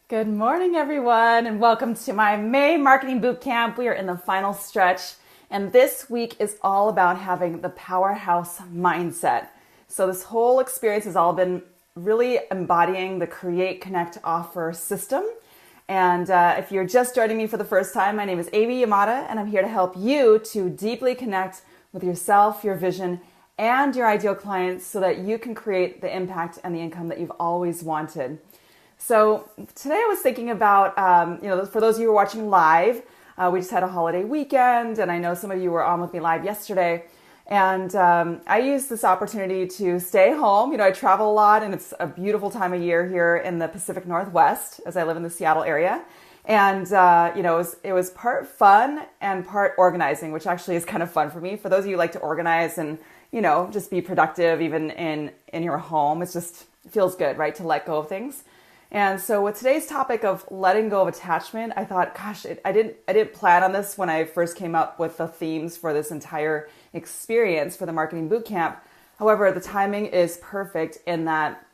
Good morning, everyone, and welcome to my May Marketing Bootcamp. We are in the final stretch, and this week is all about having the powerhouse mindset. So this whole experience has all been really embodying the Create, Connect, Offer system. And if you're just joining me for the first time, my name is Avi Yamada, and I'm here to help you to deeply connect with yourself, your vision, and your ideal clients so that you can create the impact and the income that you've always wanted. So today I was thinking about, for those of you who are watching live, we just had a holiday weekend, and I know some of you were on with me live yesterday. And I used this opportunity to stay home. I travel a lot, and it's a beautiful time of year here in the Pacific Northwest, as I live in the Seattle area. And it was part fun and part organizing, which actually is kind of fun for me. For those of you who like to organize and just be productive, even in your home, it feels good, right, to let go of things. And so with today's topic of letting go of attachment, I thought, gosh, I didn't plan on this when I first came up with the themes for this entire experience for the Marketing Bootcamp. However, the timing is perfect in that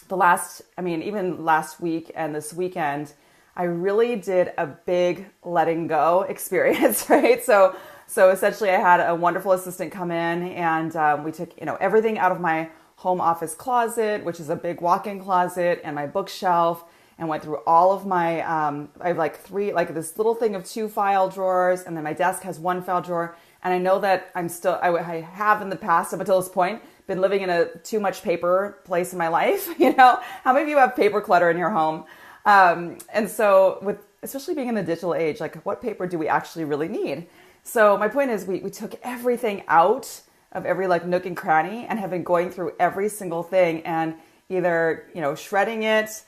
even last week and this weekend, I really did a big letting go experience, right? So essentially I had a wonderful assistant come in, and we took, everything out of my home office closet, which is a big walk-in closet, and my bookshelf, and went through all of my, I have this little thing of 2 file drawers, and then my desk has 1 file drawer. And I know that I have in the past up until this point been living in a too much paper place in my life. How many of you have paper clutter in your home? And so especially being in the digital age, like what paper do we actually really need? So my point is we took everything out of every nook and cranny, and have been going through every single thing and either, shredding it,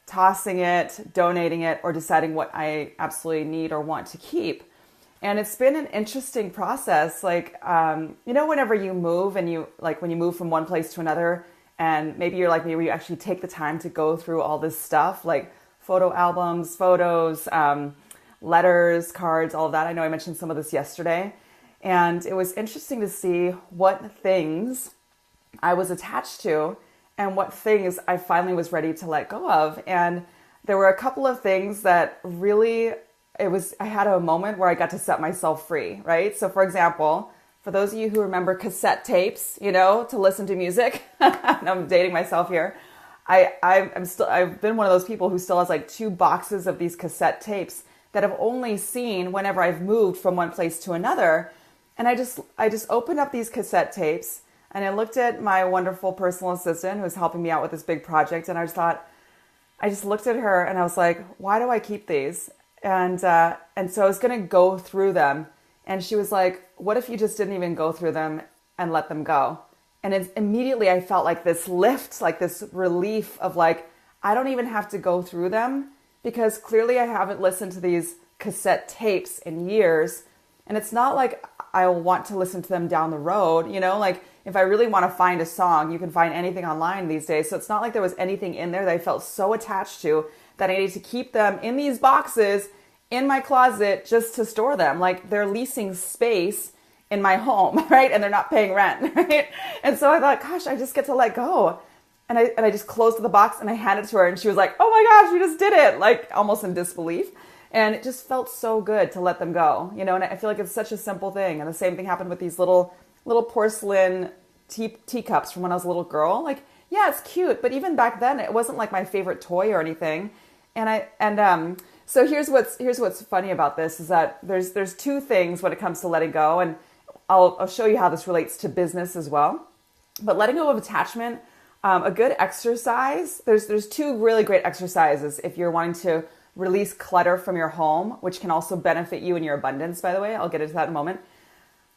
tossing it, donating it, or deciding what I absolutely need or want to keep. And it's been an interesting process. Whenever you move and when you move from one place to another, and maybe you're like me, where you actually take the time to go through all this stuff, like photo albums, photos, letters, cards, all of that. I know I mentioned some of this yesterday. And it was interesting to see what things I was attached to and what things I finally was ready to let go of. And there were a couple of things that really, I had a moment where I got to set myself free, right? So for example, for those of you who remember cassette tapes, to listen to music, and I'm dating myself here. I've been one of those people who still has 2 boxes of these cassette tapes that I've only seen whenever I've moved from one place to another. And I just opened up these cassette tapes, and I looked at my wonderful personal assistant who was helping me out with this big project. And I just looked at her and I was like, why do I keep these? And so I was going to go through them. And she was like, what if you just didn't even go through them and let them go? And immediately I felt like this lift, like this relief of I don't even have to go through them, because clearly I haven't listened to these cassette tapes in years. And it's not like I'll want to listen to them down the road. If I really want to find a song, you can find anything online these days. So it's not like there was anything in there that I felt so attached to that I needed to keep them in these boxes in my closet just to store them. They're leasing space in my home, right? And they're not paying rent, right? And so I thought, gosh, I just get to let go. And I just closed the box and I handed it to her, and she was like, oh my gosh, you just did it. Almost in disbelief. And it just felt so good to let them go, and I feel like it's such a simple thing. And the same thing happened with these little porcelain teacups from when I was a little girl. Yeah, it's cute, but even back then, it wasn't my favorite toy or anything. So here's what's funny about this is that there's 2 things when it comes to letting go, and I'll show you how this relates to business as well. But letting go of attachment, a good exercise. There's 2 really great exercises if you're wanting to release clutter from your home, which can also benefit you in your abundance, by the way. I'll get into that in a moment.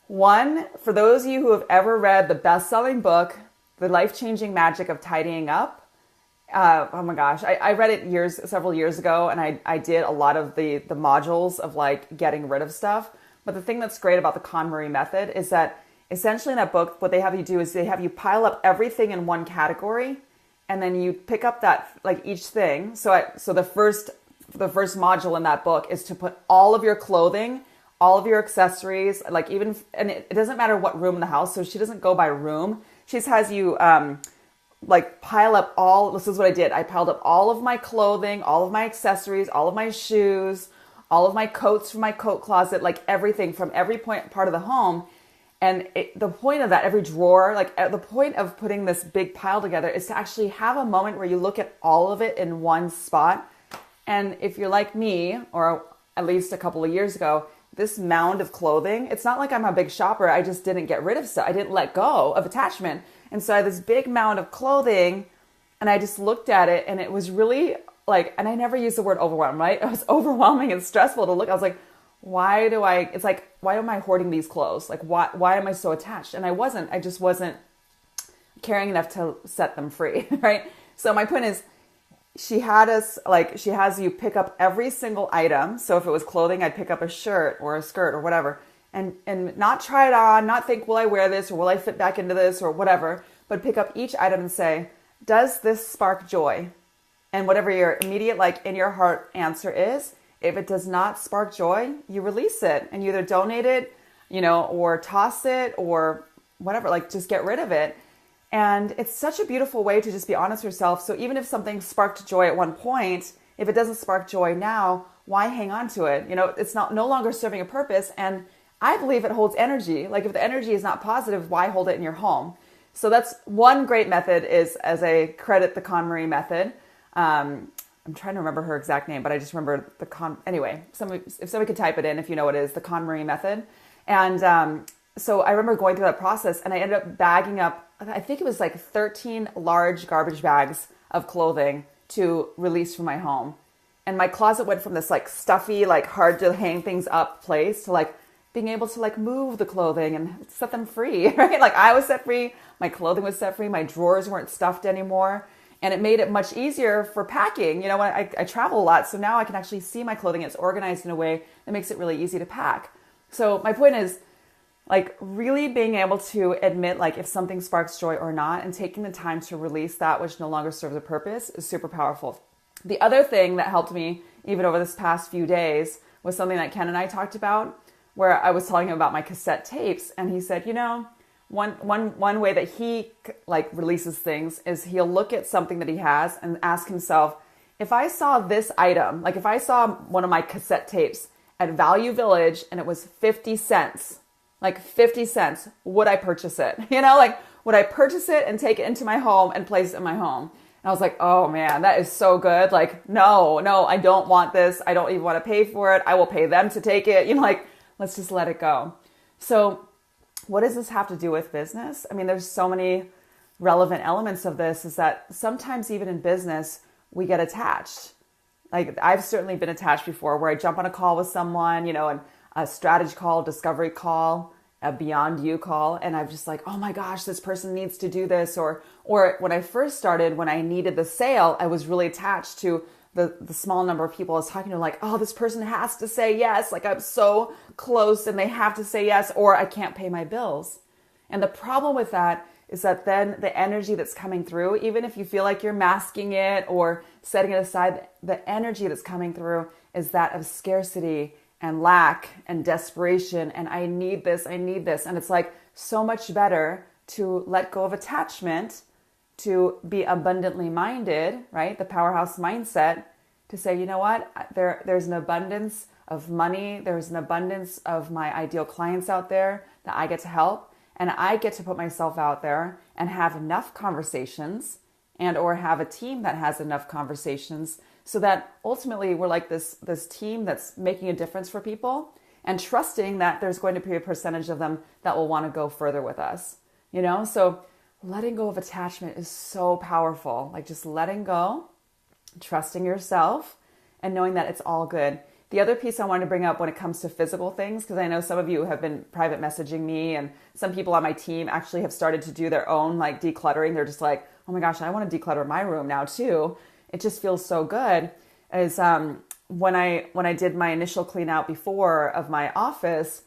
One, for those of you who have ever read the best-selling book, The Life-Changing Magic of Tidying Up. Oh my gosh, I read it several years ago, and I did a lot of the modules of getting rid of stuff. But the thing that's great about the KonMari method is that essentially in that book, what they have you do is they have you pile up everything in one category, and then you pick up that each thing. So the first module in that book is to put all of your clothing, all of your accessories, and it doesn't matter what room in the house. So she doesn't go by room. She just has you like this is what I did. I piled up all of my clothing, all of my accessories, all of my shoes, all of my coats from my coat closet, like everything from every part of the home. And the point of that, every drawer, like the point of putting this big pile together is to actually have a moment where you look at all of it in one spot. And if you're like me, or at least a couple of years ago, this mound of clothing, it's not like I'm a big shopper. I just didn't get rid of stuff. I didn't let go of attachment. And so I had this big mound of clothing, and I just looked at it, and it was really like, and I never used the word overwhelmed, right? It was overwhelming and stressful to look. I was like, why am I hoarding these clothes? Like, why am I so attached? And I just wasn't caring enough to set them free, right? So my point is, she has you pick up every single item. So if it was clothing, I'd pick up a shirt or a skirt or whatever, and not try it on, not think, will I wear this or will I fit back into this or whatever, but pick up each item and say, does this spark joy? And whatever your immediate, like in your heart answer is, if it does not spark joy, you release it and you either donate it, or toss it or whatever, like just get rid of it. And it's such a beautiful way to just be honest with yourself. So even if something sparked joy at one point, if it doesn't spark joy now, why hang on to it? It's no longer serving a purpose. And I believe it holds energy. Like if the energy is not positive, why hold it in your home? So that's one great method, is as a credit, the KonMari method. I'm trying to remember her exact name, but I just remember anyway, if somebody could type it in, if you know what it is, the KonMari method. And so I remember going through that process, and I ended up bagging up, I think it was like 13 large garbage bags of clothing to release from my home. And my closet went from this like stuffy, like hard to hang things up place to like being able to like move the clothing and set them free, right? Like I was set free, my clothing was set free, my drawers weren't stuffed anymore. And it made it much easier for packing. When I travel a lot, so now I can actually see my clothing. It's organized in a way that makes it really easy to pack. So my point is, like, really being able to admit, like, if something sparks joy or not, and taking the time to release that which no longer serves a purpose is super powerful. The other thing that helped me, even over this past few days, was something that Ken and I talked about, where I was telling him about my cassette tapes, and he said, one way that he like releases things is he'll look at something that he has and ask himself, if I saw this item, like if I saw one of my cassette tapes at Value Village and it was 50 cents, like 50 cents, would I purchase it? Would I purchase it and take it into my home and place it in my home? And I was like, oh man, that is so good. Like, no, I don't want this. I don't even want to pay for it. I will pay them to take it. Let's just let it go. So what does this have to do with business? I mean, there's so many relevant elements of this, is that sometimes even in business, we get attached. Like I've certainly been attached before, where I jump on a call with someone, and a strategy call, discovery call, a beyond you call. And I'm just like, oh my gosh, this person needs to do this. Or when I first started, when I needed the sale, I was really attached to the small number of people I was talking to, like, oh, this person has to say yes. Like I'm so close and they have to say yes, or I can't pay my bills. And the problem with that is that then the energy that's coming through, even if you feel like you're masking it or setting it aside, the energy that's coming through is that of scarcity and lack and desperation. And I need this. And it's like so much better to let go of attachment, to be abundantly minded, right? The powerhouse mindset, to say, you know what, there's an abundance of money. There's an abundance of my ideal clients out there that I get to help. And I get to put myself out there and have enough conversations, and or have a team that has enough conversations, so that ultimately we're like this team that's making a difference for people, and trusting that there's going to be a percentage of them that will want to go further with us. So letting go of attachment is so powerful. Like just letting go, trusting yourself, and knowing that it's all good. The other piece I wanted to bring up when it comes to physical things, because I know some of you have been private messaging me, and some people on my team actually have started to do their own like decluttering. They're just like, oh my gosh, I want to declutter my room now too. It just feels so good. Is when I did my initial clean out before of my office,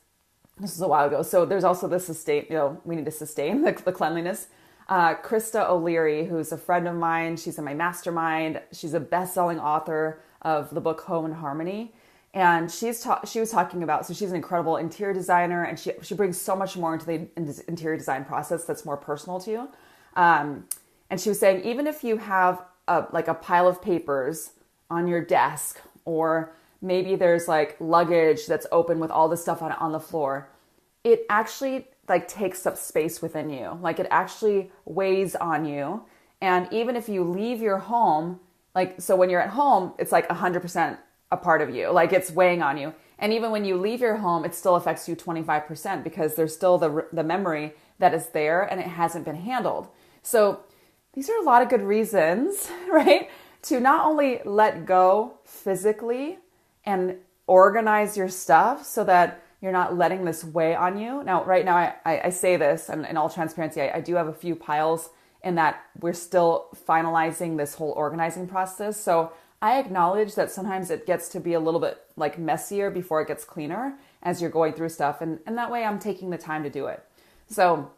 this was a while ago. So there's also the we need to sustain the cleanliness. Krista O'Leary, who's a friend of mine, she's in my mastermind. She's a best-selling author of the book Home and Harmony. And she was talking about, so she's an incredible interior designer, and she brings so much more into the interior design process that's more personal to you. And And she was saying, even if you have like a pile of papers on your desk, or maybe there's like luggage that's open with all the stuff on the floor, it actually like takes up space within you. Like it actually weighs on you. And even if you leave your home, like, so when you're at home, it's like 100% a part of you, like it's weighing on you. And even when you leave your home, it still affects you 25% because there's still the memory that is there and it hasn't been handled. So these are a lot of good reasons, right? To not only let go physically and organize your stuff so that you're not letting this weigh on you. Now, right now, I say this, and in all transparency, I do have a few piles in that we're still finalizing this whole organizing process. So I acknowledge that sometimes it gets to be a little bit like messier before it gets cleaner as you're going through stuff. And that way I'm taking the time to do it. So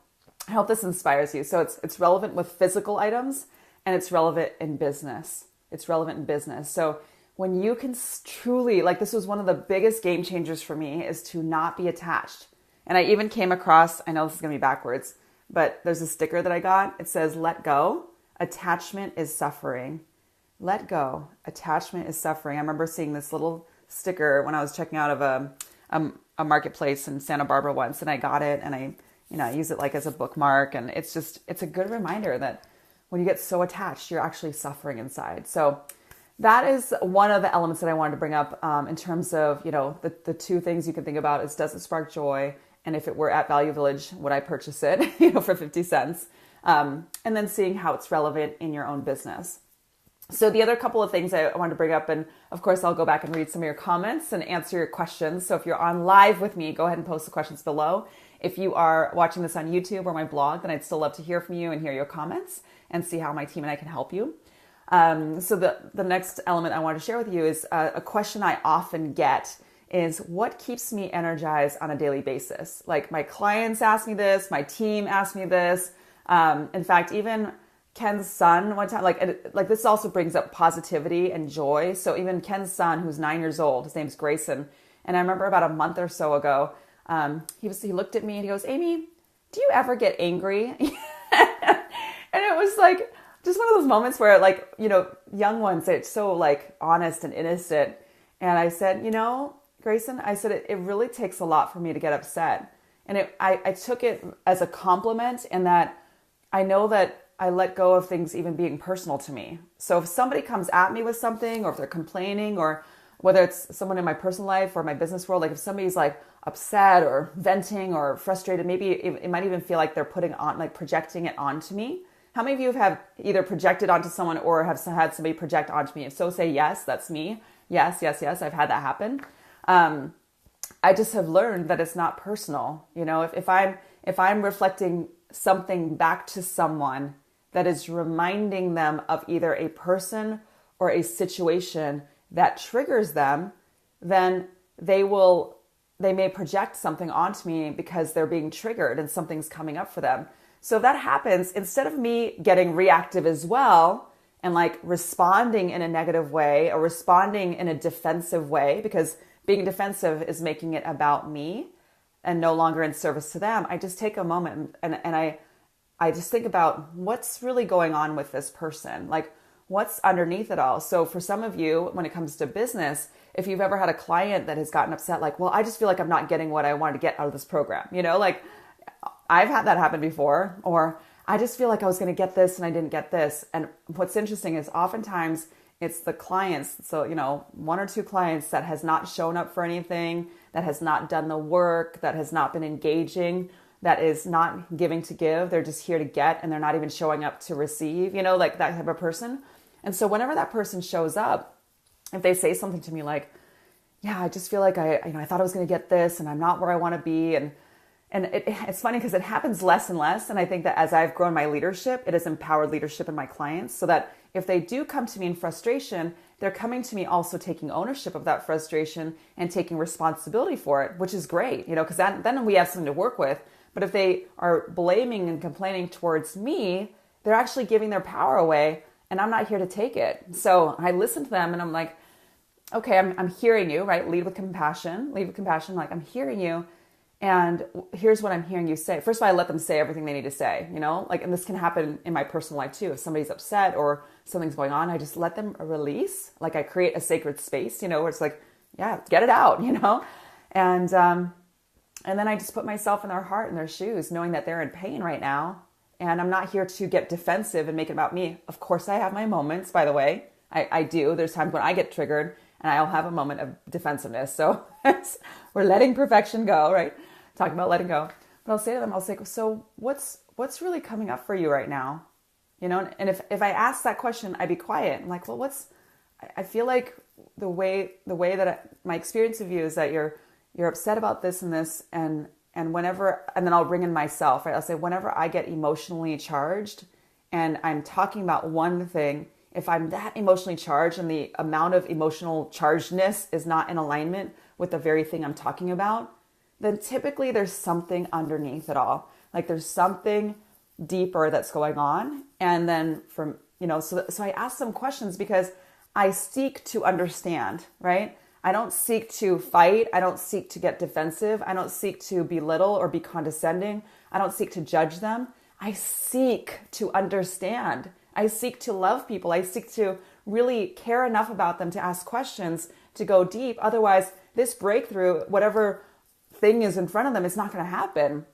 I hope this inspires you. So it's relevant with physical items and it's relevant in business. It's relevant in business. So when you can truly, like this was one of the biggest game changers for me, is to not be attached. And I even came across, I know this is going to be backwards, but there's a sticker that I got. It says, let go, attachment is suffering. Let go, attachment is suffering. I remember seeing this little sticker when I was checking out of a marketplace in Santa Barbara once, and I got it and I use it like as a bookmark. And it's a good reminder that when you get so attached, you're actually suffering inside. So that is one of the elements that I wanted to bring up in terms of, the two things you can think about is, does it spark joy? And if it were at Value Village, would I purchase it, for 50 cents? And then seeing how it's relevant in your own business. So the other couple of things I wanted to bring up, and of course, I'll go back and read some of your comments and answer your questions. So if you're on live with me, go ahead and post the questions below. If you are watching this on YouTube or my blog, then I'd still love to hear from you and hear your comments and see how my team and I can help you. So the next element I want to share with you is a question I often get is, what keeps me energized on a daily basis? Like my clients ask me this, my team asks me this. In fact, even Ken's son one time, like this also brings up positivity and joy. So even Ken's son, who's 9 years old, his name's Grayson. And I remember about a month or so ago, he looked at me and he goes, Amy, do you ever get angry? And it was like, just one of those moments where young ones, it's so like honest and innocent. And I said, Grayson, I said, it really takes a lot for me to get upset. And I took it as a compliment, in that I know that I let go of things even being personal to me. So if somebody comes at me with something, or if they're complaining, or whether it's someone in my personal life or my business world, like if somebody's like upset or venting or frustrated, maybe it might even feel like they're projecting it onto me. How many of you have either projected onto someone or have had somebody project onto me? If so, say yes, that's me. Yes, I've had that happen. I just have learned that it's not personal. If I'm reflecting something back to someone that is reminding them of either a person or a situation that triggers them, then they may project something onto me because they're being triggered and something's coming up for them. So if that happens, instead of me getting reactive as well and like responding in a negative way or responding in a defensive way, because being defensive is making it about me and no longer in service to them, I just take a moment and I just think about what's really going on with this person. Like, what's underneath it all? So for some of you, when it comes to business, if you've ever had a client that has gotten upset, like, well, I just feel like I'm not getting what I wanted to get out of this program. Like I've had that happen before, or I just feel like I was going to get this and I didn't get this. And what's interesting is oftentimes it's the clients. So, one or two clients that has not shown up for anything, that has not done the work, that has not been engaging, that is not giving to give. They're just here to get, and they're not even showing up to receive, like that type of person. And so whenever that person shows up, if they say something to me like, yeah, I just feel like I thought I was going to get this and I'm not where I want to be. And it's funny because it happens less and less. And I think that as I've grown my leadership, it has empowered leadership in my clients, so that if they do come to me in frustration, they're coming to me also taking ownership of that frustration and taking responsibility for it, which is great, because then we have something to work with. But if they are blaming and complaining towards me, they're actually giving their power away, and I'm not here to take it. So I listen to them and I'm like, okay, I'm hearing you, right? Lead with compassion. Like, I'm hearing you. And here's what I'm hearing you say. First of all, I let them say everything they need to say, like, and this can happen in my personal life too. If somebody's upset or something's going on, I just let them release. Like I create a sacred space, where it's like, yeah, get it out, and then I just put myself in their heart and their shoes, knowing that they're in pain right now. And I'm not here to get defensive and make it about me. Of course, I have my moments, by the way. I do. There's times when I get triggered and I'll have a moment of defensiveness. So we're letting perfection go, right? Talking about letting go. But I'll say to them, I'll say, so what's really coming up for you right now? And if I ask that question, I'd be quiet. I'm like, well, I feel like the way that my experience of you is that you're upset about this and this, and whenever, and then I'll bring in myself, right? I'll say, whenever I get emotionally charged and I'm talking about one thing, if I'm that emotionally charged and the amount of emotional chargedness is not in alignment with the very thing I'm talking about, then typically there's something underneath it all. Like there's something deeper that's going on. And then so I ask them questions because I seek to understand, right? I don't seek to fight. I don't seek to get defensive. I don't seek to belittle or be condescending. I don't seek to judge them. I seek to understand. I seek to love people. I seek to really care enough about them to ask questions, to go deep. Otherwise, this breakthrough, whatever thing is in front of them, it's not going to happen.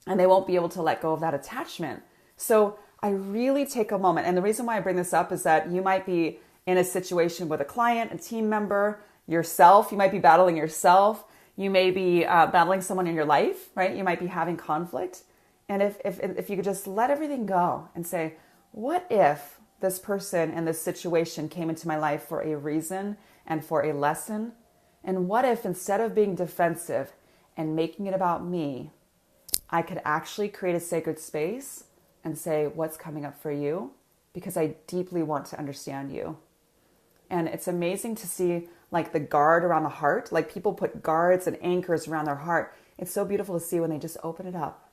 And they won't be able to let go of that attachment. So I really take a moment. And the reason why I bring this up is that you might be in a situation with a client, a team member, yourself. You might be battling yourself. You may be battling someone in your life, right? You might be having conflict. And if you could just let everything go and say, what if this person and this situation came into my life for a reason and for a lesson? And what if instead of being defensive and making it about me, I could actually create a sacred space and say, what's coming up for you? Because I deeply want to understand you. And it's amazing to see like the guard around the heart, like people put guards and anchors around their heart. It's so beautiful to see when they just open it up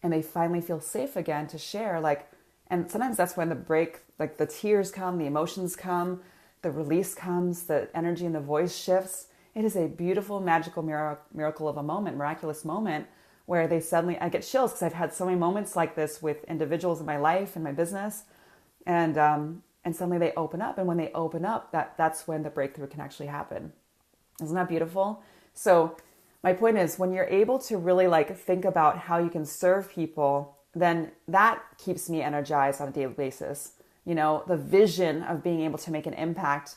and they finally feel safe again to share. And sometimes that's when the tears come, the emotions come, the release comes, the energy in the voice shifts. It is a beautiful, magical miracle of a moment, miraculous moment where I get chills because I've had so many moments like this with individuals in my life and my business. And suddenly they open up. And when they open up, that's when the breakthrough can actually happen. Isn't that beautiful? So my point is, when you're able to really think about how you can serve people, then that keeps me energized on a daily basis. The vision of being able to make an impact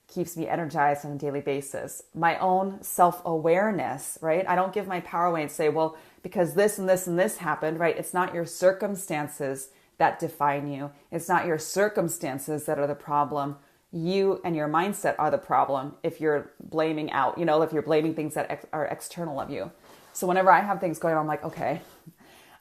keeps me energized on a daily basis. My own self-awareness, right? I don't give my power away and say, well, because this and this and this happened, right? It's not your circumstances that define you. It's not your circumstances that are the problem. You and your mindset are the problem if you're blaming out, if you're blaming things that are external of you. So whenever I have things going on, I'm like, okay,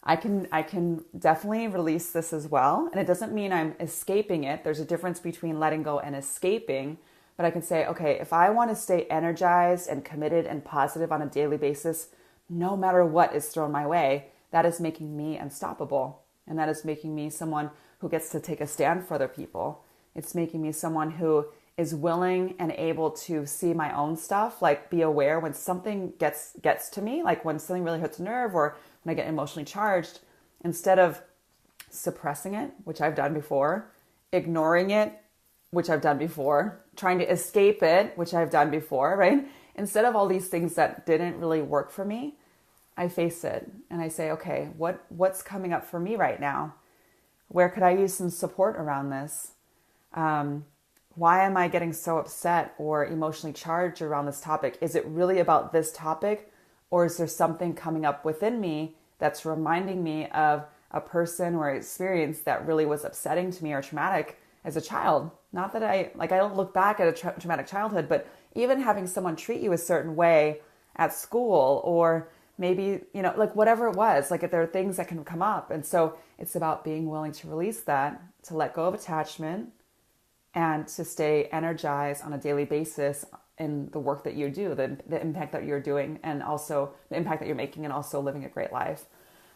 I can definitely release this as well. And it doesn't mean I'm escaping it. There's a difference between letting go and escaping. But I can say, okay, if I want to stay energized and committed and positive on a daily basis, no matter what is thrown my way, that is making me unstoppable. And that is making me someone who gets to take a stand for other people. It's making me someone who is willing and able to see my own stuff, be aware when something gets to me, when something really hurts a nerve or when I get emotionally charged, instead of suppressing it, which I've done before, ignoring it, which I've done before, trying to escape it, which I've done before, right? Instead of all these things that didn't really work for me, I face it and I say, okay, what's coming up for me right now? Where could I use some support around this? Why am I getting so upset or emotionally charged around this topic? Is it really about this topic, or is there something coming up within me that's reminding me of a person or experience that really was upsetting to me or traumatic as a child? Not that I don't look back at a traumatic childhood, but even having someone treat you a certain way at school, or maybe, whatever it was, there are things that can come up. And so it's about being willing to release that, to let go of attachment, and to stay energized on a daily basis in the work that you do, the impact that you're doing, and also the impact that you're making, and also living a great life.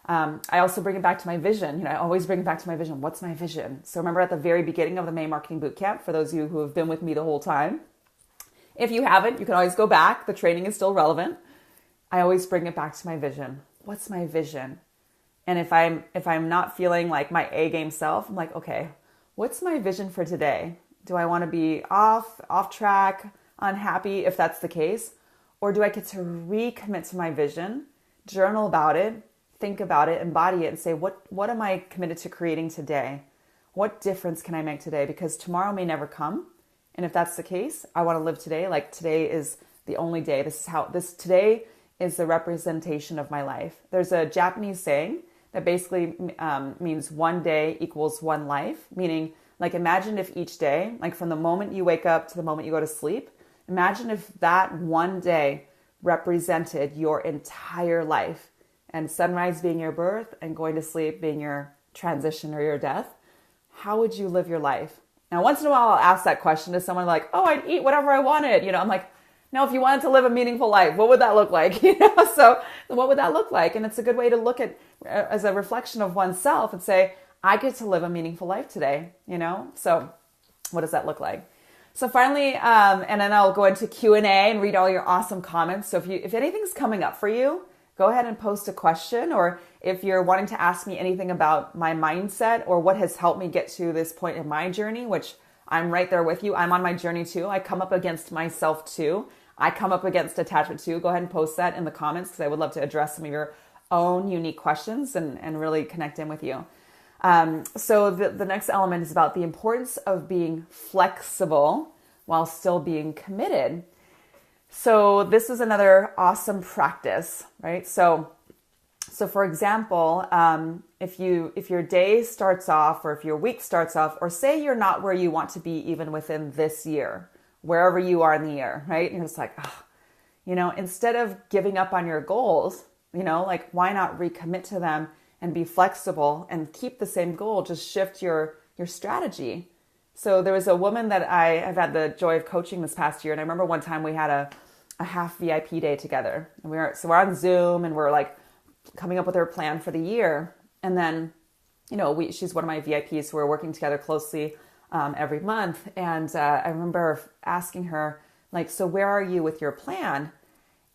I also bring it back to my vision. I always bring it back to my vision. What's my vision? So remember at the very beginning of the May Marketing Bootcamp, for those of you who have been with me the whole time, if you haven't, you can always go back. The training is still relevant. I always bring it back to my vision. What's my vision? And if I'm not feeling like my A game self, I'm like, okay, what's my vision for today? Do I want to be off track, unhappy if that's the case? Or do I get to recommit to my vision, journal about it, think about it, embody it, and say, what am I committed to creating today? What difference can I make today? Because tomorrow may never come. And if that's the case, I want to live today like today is the only day. Today is the representation of my life. There's a Japanese saying that basically means one day equals one life, meaning like imagine if each day, like from the moment you wake up to the moment you go to sleep, imagine if that one day represented your entire life, and sunrise being your birth and going to sleep being your transition or your death. How would you live your life? Now, once in a while, I'll ask that question to someone like, oh, I'd eat whatever I wanted. I'm like, no, if you wanted to live a meaningful life, what would that look like? So what would that look like? And it's a good way to look at as a reflection of oneself and say, I get to live a meaningful life today, So what does that look like? So finally, and then I'll go into Q&A and read all your awesome comments. So if anything's coming up for you, go ahead and post a question, or if you're wanting to ask me anything about my mindset or what has helped me get to this point in my journey, which I'm right there with you. I'm on my journey too. I come up against myself too. I come up against attachment too. Go ahead and post that in the comments because I would love to address some of your own unique questions and really connect in with you. So the next element is about the importance of being flexible while still being committed. So this is another awesome practice, right? So for example, if your day starts off, or if your week starts off, or say you're not where you want to be even within this year, wherever you are in the year, right? You're just like, instead of giving up on your goals, like why not recommit to them and be flexible and keep the same goal, just shift your strategy. So there was a woman that I have had the joy of coaching this past year. And I remember one time we had a half VIP day together. And we're on Zoom and we're like coming up with her plan for the year. And then, she's one of my VIPs, so we're working together closely every month. And I remember asking her, like, so where are you with your plan?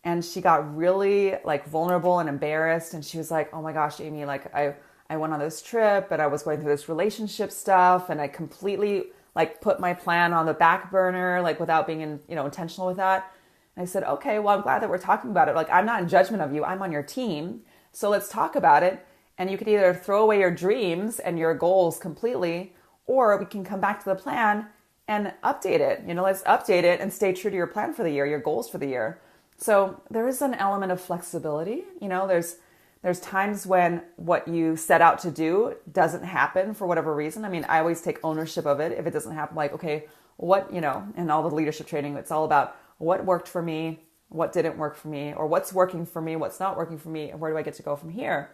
And she got really like vulnerable and embarrassed. And she was like, oh my gosh, Amy, like I went on this trip and I was going through this relationship stuff and I completely like put my plan on the back burner, like without being intentional with that. And I said, okay, well, I'm glad that we're talking about it. Like, I'm not in judgment of you. I'm on your team. So let's talk about it. And you could either throw away your dreams and your goals completely, or we can come back to the plan and update it. Let's update it and stay true to your plan for the year, your goals for the year. So there is an element of flexibility. There's times when what you set out to do doesn't happen for whatever reason. I mean, I always take ownership of it. If it doesn't happen, like, okay, what, in all the leadership training, it's all about what worked for me, what didn't work for me, or what's working for me, what's not working for me, and where do I get to go from here?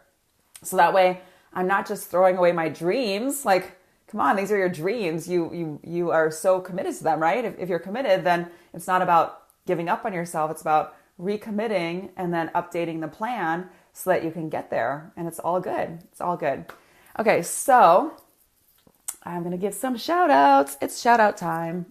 So that way I'm not just throwing away my dreams. Like, come on, these are your dreams. You are so committed to them, right? If you're committed, then it's not about giving up on yourself. It's about recommitting and then updating the plan so that you can get there. And it's all good. It's all good. Okay, so I'm going to give some shout outs. It's shout out time.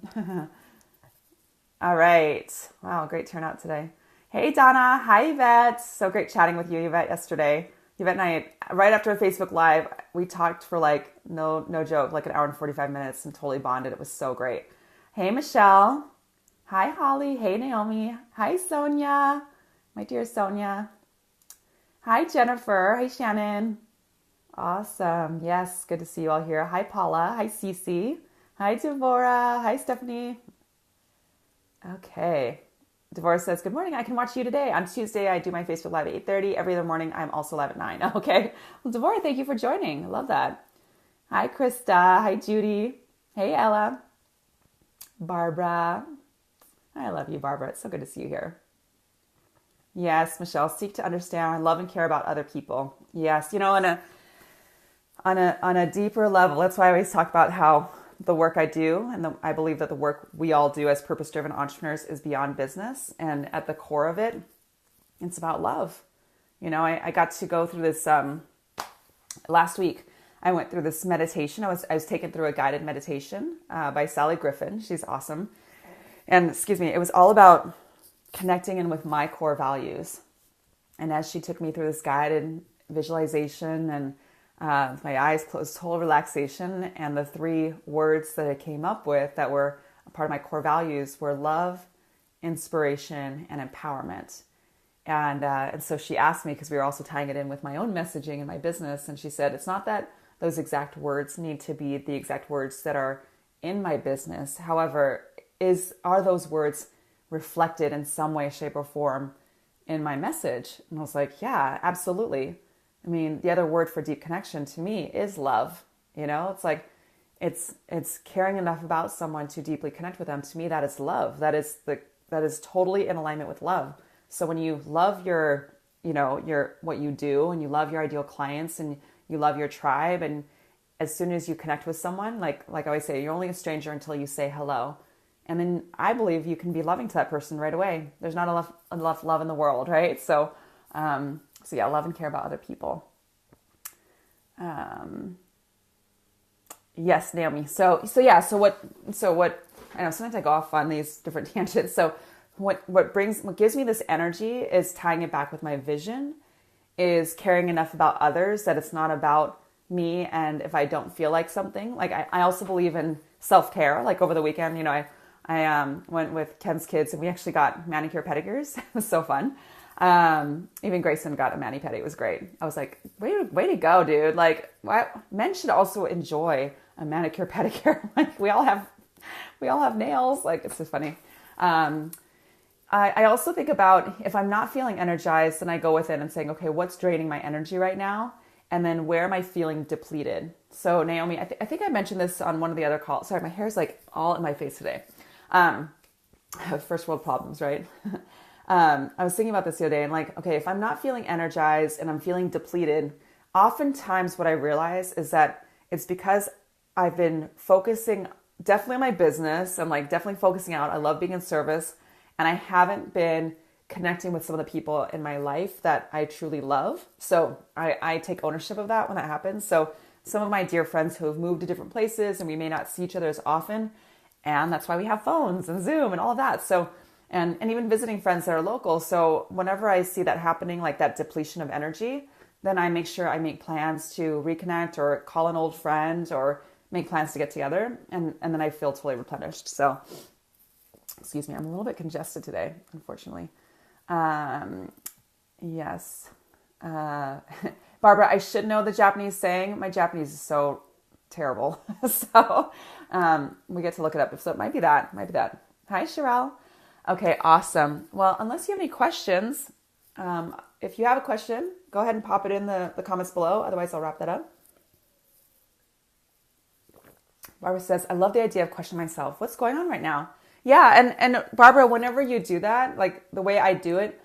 All right. Wow, great turnout today. Hey, Donna. Hi, Yvette. So great chatting with you, Yvette, yesterday. Yvette and I, right after a Facebook Live, we talked for like, no joke, like an hour and 45 minutes and totally bonded. It was so great. Hey, Michelle. Hi, Holly. Hey, Naomi. Hi, Sonia. My dear Sonia. Hi, Jennifer. Hi, Shannon. Awesome. Yes, good to see you all here. Hi, Paula. Hi, Cece. Hi, Devora. Hi, Stephanie. Okay. Devora says, good morning. I can watch you today. On Tuesday, I do my Facebook Live at 8:30. Every other morning, I'm also live at 9. Okay. Well, Devora, thank you for joining. I love that. Hi, Krista. Hi, Judy. Hey, Ella. Barbara. I love you, Barbara. It's so good to see you here. Yes, Michelle, seek to understand, love and care about other people. Yes, on a deeper level, that's why I always talk about how the work I do, and I believe that the work we all do as purpose-driven entrepreneurs is beyond business. And at the core of it, it's about love. I got to go through this last week. I went through this meditation. I was taken through a guided meditation by Sally Griffin. She's awesome. And it was all about connecting in with my core values. And as she took me through this guided visualization and my eyes closed, total relaxation, and the 3 words that I came up with that were a part of my core values were love, inspiration, and empowerment. And so she asked me, because we were also tying it in with my own messaging in my business, and she said, it's not that those exact words need to be the exact words that are in my business. However, are those words reflected in some way, shape, or form in my message? And I was like, yeah, absolutely. I mean, the other word for deep connection to me is love. It's like, it's caring enough about someone to deeply connect with them. To me, that is love. That is totally in alignment with love. So when you love your what you do, and you love your ideal clients, and you love your tribe, and as soon as you connect with someone, like I always say, you're only a stranger until you say hello. And then I believe you can be loving to that person right away. There's not enough love in the world, right? So yeah, love and care about other people. Yes, Naomi. So what, I know sometimes I go off on these different tangents. So what gives me this energy is tying it back with my vision, is caring enough about others that it's not about me. And if I don't feel like something, like I also believe in self-care. Like over the weekend, I went with Ken's kids and we actually got manicure pedicures. It was so fun. Even Grayson got a mani-pedi. It was great. I was like, way to go, dude. Like, men should also enjoy a manicure pedicure. Like we all have nails. Like, it's just funny. I also think about, if I'm not feeling energized, then I go within and saying, okay, what's draining my energy right now? And then where am I feeling depleted? So Naomi, I think I mentioned this on one of the other calls. Sorry, my hair is like all in my face today. First world problems, right? I was thinking about this the other day, and like, okay, if I'm not feeling energized and I'm feeling depleted, oftentimes what I realize is that it's because I've been focusing definitely on my business. I'm like definitely focusing out. I love being in service, and I haven't been connecting with some of the people in my life that I truly love. So I take ownership of that when that happens. So some of my dear friends who have moved to different places and we may not see each other as often, and that's why we have phones and Zoom and all of that. So, and even visiting friends that are local. So whenever I see that happening, like that depletion of energy, then I make sure I make plans to reconnect or call an old friend or make plans to get together. And then I feel totally replenished. So, excuse me, I'm a little bit congested today, unfortunately. Yes. Barbara, I should know the Japanese saying. My Japanese is so terrible. So we get to look it up. So it might be that. Hi, Sherelle. Okay, awesome. Well, unless you have any questions, if you have a question, go ahead and pop it in the comments below. Otherwise, I'll wrap that up. Barbara says, I love the idea of questioning myself. What's going on right now? Yeah, and Barbara, whenever you do that, like the way I do it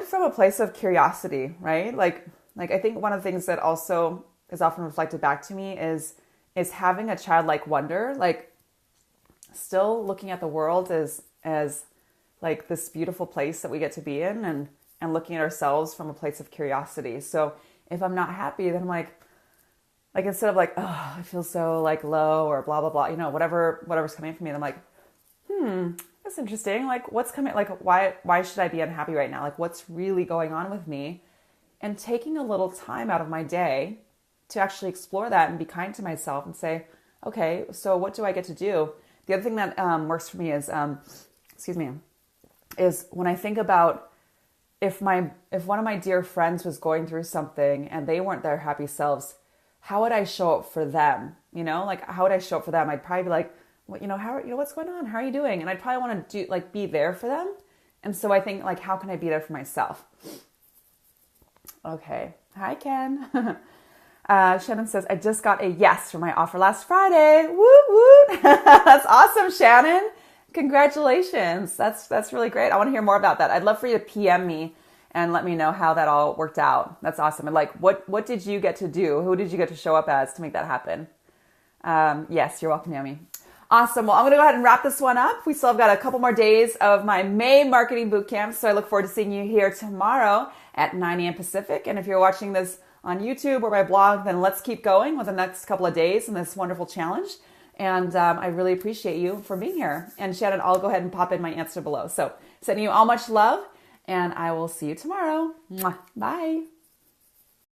from a place of curiosity, right? Like I think one of the things that also is often reflected back to me is having a childlike wonder, like still looking at the world as like this beautiful place that we get to be in, and looking at ourselves from a place of curiosity. So if I'm not happy, then I'm like instead of like, oh, I feel so like low or blah, blah, blah, whatever's coming from me, I'm like, that's interesting. Like what's coming, like why should I be unhappy right now? Like what's really going on with me? And taking a little time out of my day to actually explore that and be kind to myself and say, okay, so what do I get to do? The other thing that works for me is, is when I think about if one of my dear friends was going through something and they weren't their happy selves, how would I show up for them? Like how would I show up for them? I'd probably be like, well, what's going on? How are you doing? And I'd probably want to be there for them. And so I think like, how can I be there for myself? Okay. Hi, Ken. Shannon says, I just got a yes for my offer last Friday. Woot woot. That's awesome, Shannon. Congratulations. That's really great. I want to hear more about that. I'd love for you to PM me and let me know how that all worked out. That's awesome. And like, what did you get to do? Who did you get to show up as to make that happen? Yes, you're welcome, Naomi. Awesome. Well, I'm going to go ahead and wrap this one up. We still have got a couple more days of my May Marketing Bootcamp. So I look forward to seeing you here tomorrow at 9 a.m. Pacific. And if you're watching this on YouTube or my blog, then let's keep going with the next couple of days in this wonderful challenge. And I really appreciate you for being here. And Shannon, I'll go ahead and pop in my answer below. So sending you all much love and I will see you tomorrow. Mwah. Bye.